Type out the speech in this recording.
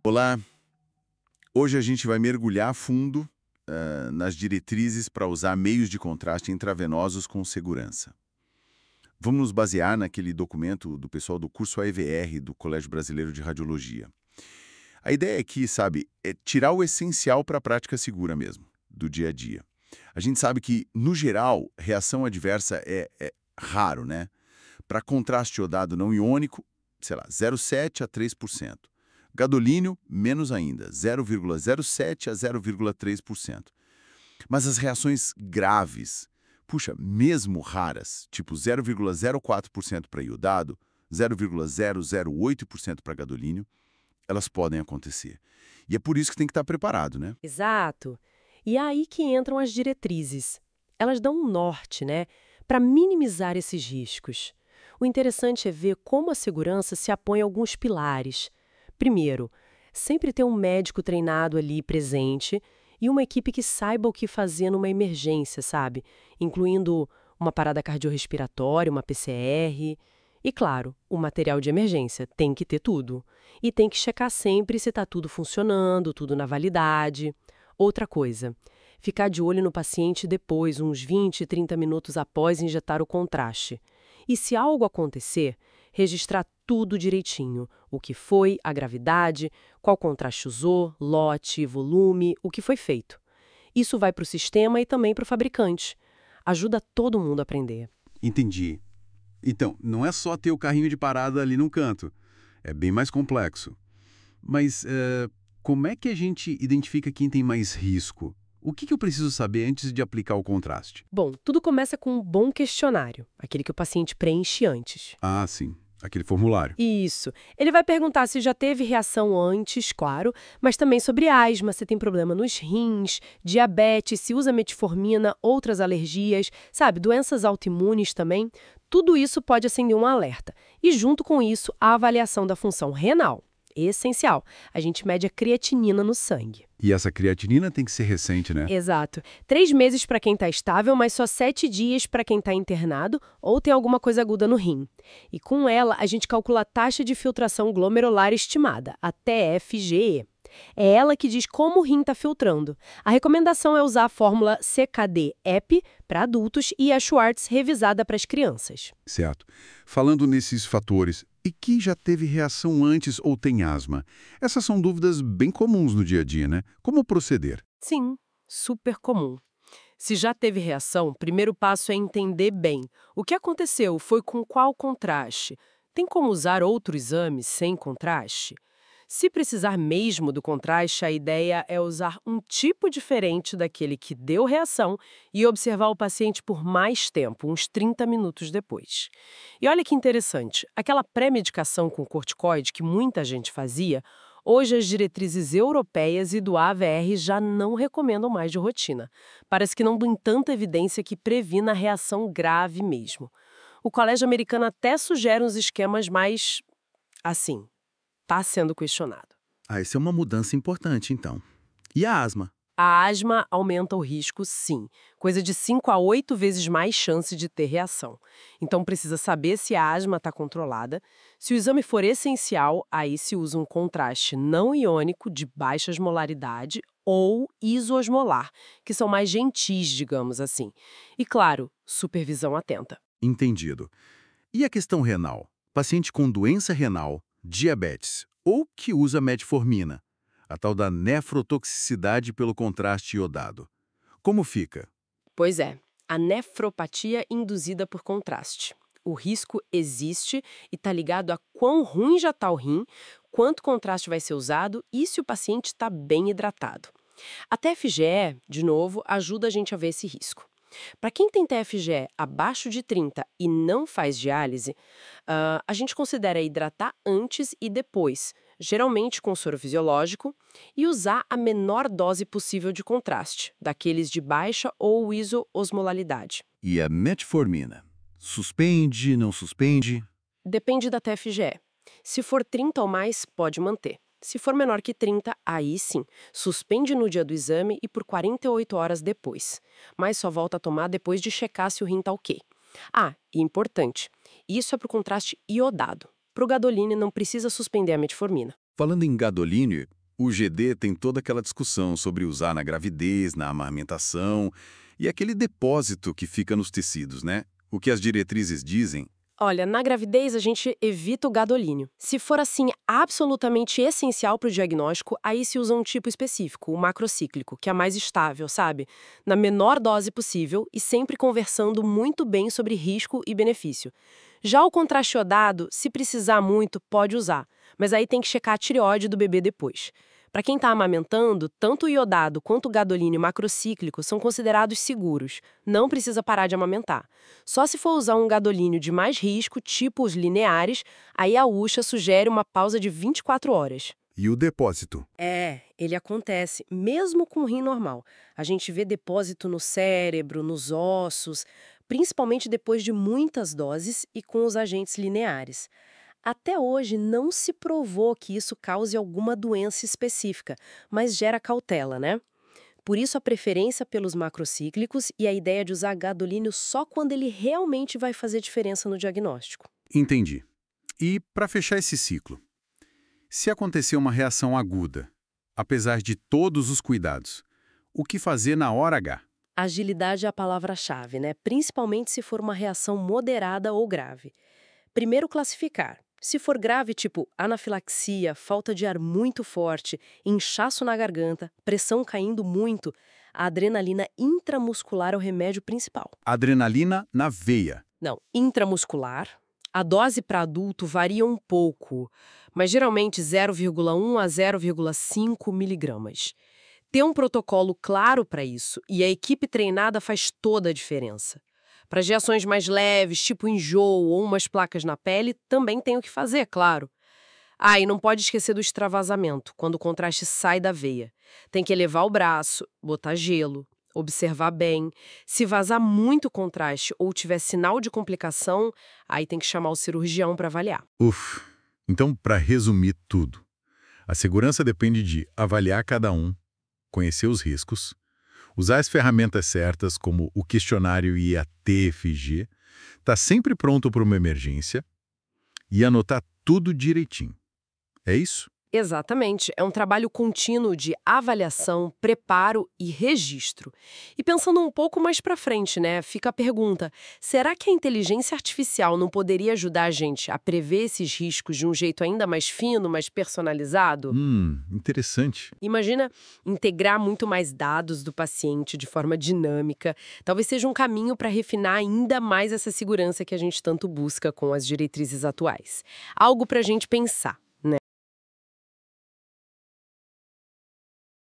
Olá, hoje a gente vai mergulhar a fundo nas diretrizes para usar meios de contraste intravenosos com segurança. Vamos nos basear naquele documento do pessoal do curso AEVR do Colégio Brasileiro de Radiologia. A ideia aqui, sabe, é tirar o essencial para a prática segura mesmo, do dia a dia. A gente sabe que, no geral, reação adversa é raro, né? Para contraste iodado não iônico, sei lá, 0,7 a 3%. Gadolínio, menos ainda, 0,07 a 0,3%. Mas as reações graves, puxa, mesmo raras, tipo 0,04% para iodado, 0,008% para gadolínio, elas podem acontecer. E é por isso que tem que estar preparado, né? Exato. E é aí que entram as diretrizes. Elas dão um norte, né, para minimizar esses riscos. O interessante é ver como a segurança se apoia em alguns pilares. Primeiro, sempre ter um médico treinado ali presente e uma equipe que saiba o que fazer numa emergência, sabe? Incluindo uma parada cardiorrespiratória, uma PCR. E claro, o material de emergência tem que ter tudo. E tem que checar sempre se está tudo funcionando, tudo na validade. Outra coisa, ficar de olho no paciente depois, uns 20, 30 minutos após injetar o contraste. E se algo acontecer, registrar tudo direitinho. O que foi, a gravidade, qual contraste usou, lote, volume, o que foi feito. Isso vai para o sistema e também para o fabricante. Ajuda todo mundo a aprender. Entendi. Então, não é só ter o carrinho de parada ali num canto. É bem mais complexo. Mas como é que a gente identifica quem tem mais risco? O que eu preciso saber antes de aplicar o contraste? Bom, tudo começa com um bom questionário, aquele que o paciente preenche antes. Ah, sim. Aquele formulário. Isso. Ele vai perguntar se já teve reação antes, claro, mas também sobre asma, se tem problema nos rins, diabetes, se usa metformina, outras alergias, sabe, doenças autoimunes também. Tudo isso pode acender um alerta. E junto com isso, a avaliação da função renal. Essencial. A gente mede a creatinina no sangue. E essa creatinina tem que ser recente, né? Exato. 3 meses para quem está estável, mas só 7 dias para quem está internado ou tem alguma coisa aguda no rim. E com ela, a gente calcula a taxa de filtração glomerular estimada, a TFGE. É ela que diz como o rim está filtrando. A recomendação é usar a fórmula CKD-EPI para adultos e a Schwartz revisada para as crianças. Certo. Falando nesses fatores, e quem já teve reação antes ou tem asma? Essas são dúvidas bem comuns no dia a dia, né? Como proceder? Sim, super comum. Se já teve reação, o primeiro passo é entender bem. O que aconteceu? Foi com qual contraste? Tem como usar outro exame sem contraste? Se precisar mesmo do contraste, a ideia é usar um tipo diferente daquele que deu reação e observar o paciente por mais tempo, uns 30 minutos depois. E olha que interessante, aquela pré-medicação com corticoide que muita gente fazia, hoje as diretrizes europeias e do AVR já não recomendam mais de rotina. Parece que não tem tanta evidência que previna a reação grave mesmo. O Colégio Americano até sugere uns esquemas mais, assim, está sendo questionado. Ah, isso é uma mudança importante, então. E a asma? A asma aumenta o risco, sim. Coisa de 5 a 8 vezes mais chance de ter reação. Então precisa saber se a asma está controlada. Se o exame for essencial, aí se usa um contraste não iônico de baixa osmolaridade ou isoosmolar, que são mais gentis, digamos assim. E claro, supervisão atenta. Entendido. E a questão renal? Paciente com doença renal, diabetes ou que usa metformina, a tal da nefrotoxicidade pelo contraste iodado. Como fica? Pois é, a nefropatia induzida por contraste. O risco existe e está ligado a quão ruim já está o rim, quanto contraste vai ser usado e se o paciente está bem hidratado. A TFGE, de novo, ajuda a gente a ver esse risco. Para quem tem TFGE abaixo de 30 e não faz diálise, a gente considera hidratar antes e depois, geralmente com soro fisiológico, e usar a menor dose possível de contraste, daqueles de baixa ou isoosmolalidade. E a metformina? Suspende, não suspende? Depende da TFGE. Se for 30 ou mais, pode manter. Se for menor que 30, aí sim, suspende no dia do exame e por 48 horas depois. Mas só volta a tomar depois de checar se o rim tá ok. Ah, e importante, isso é para o contraste iodado. para o Gadolini não precisa suspender a metformina. Falando em Gadolini, o GD tem toda aquela discussão sobre usar na gravidez, na amamentação e aquele depósito que fica nos tecidos, né? O que as diretrizes dizem. Olha, na gravidez a gente evita o gadolínio. Se for assim absolutamente essencial para o diagnóstico, aí se usa um tipo específico, o macrocíclico, que é mais estável, sabe? Na menor dose possível e sempre conversando muito bem sobre risco e benefício. Já o contraste iodado, se precisar muito, pode usar, mas aí tem que checar a tireoide do bebê depois. Para quem está amamentando, tanto o iodado quanto o gadolínio macrocíclico são considerados seguros. Não precisa parar de amamentar. Só se for usar um gadolínio de mais risco, tipo os lineares, aí a USHA sugere uma pausa de 24 horas. E o depósito? Ele acontece, mesmo com o rim normal. A gente vê depósito no cérebro, nos ossos, principalmente depois de muitas doses e com os agentes lineares. Até hoje não se provou que isso cause alguma doença específica, mas gera cautela, né? Por isso a preferência pelos macrocíclicos e a ideia de usar gadolínio só quando ele realmente vai fazer diferença no diagnóstico. Entendi. E para fechar esse ciclo, se acontecer uma reação aguda, apesar de todos os cuidados, o que fazer na hora H? Agilidade é a palavra-chave, né? Principalmente se for uma reação moderada ou grave. Primeiro classificar. Se for grave, tipo anafilaxia, falta de ar muito forte, inchaço na garganta, pressão caindo muito, a adrenalina intramuscular é o remédio principal. Adrenalina na veia. Não, intramuscular. A dose para adulto varia um pouco, mas geralmente 0,1 a 0,5 miligramas. Ter um protocolo claro para isso e a equipe treinada faz toda a diferença. Para reações mais leves, tipo enjoo ou umas placas na pele, também tem o que fazer, claro. E não pode esquecer do extravasamento, quando o contraste sai da veia. Tem que elevar o braço, botar gelo, observar bem. Se vazar muito contraste ou tiver sinal de complicação, aí tem que chamar o cirurgião para avaliar. Então, para resumir tudo, a segurança depende de avaliar cada um, conhecer os riscos, usar as ferramentas certas, como o questionário IATFG, estar sempre pronto para uma emergência e anotar tudo direitinho. É isso? Exatamente. É um trabalho contínuo de avaliação, preparo e registro. E pensando um pouco mais para frente, né? Fica a pergunta: será que a inteligência artificial não poderia ajudar a gente a prever esses riscos de um jeito ainda mais fino, mais personalizado? Interessante. Imagina integrar muito mais dados do paciente de forma dinâmica. Talvez seja um caminho para refinar ainda mais essa segurança que a gente tanto busca com as diretrizes atuais. Algo para a gente pensar.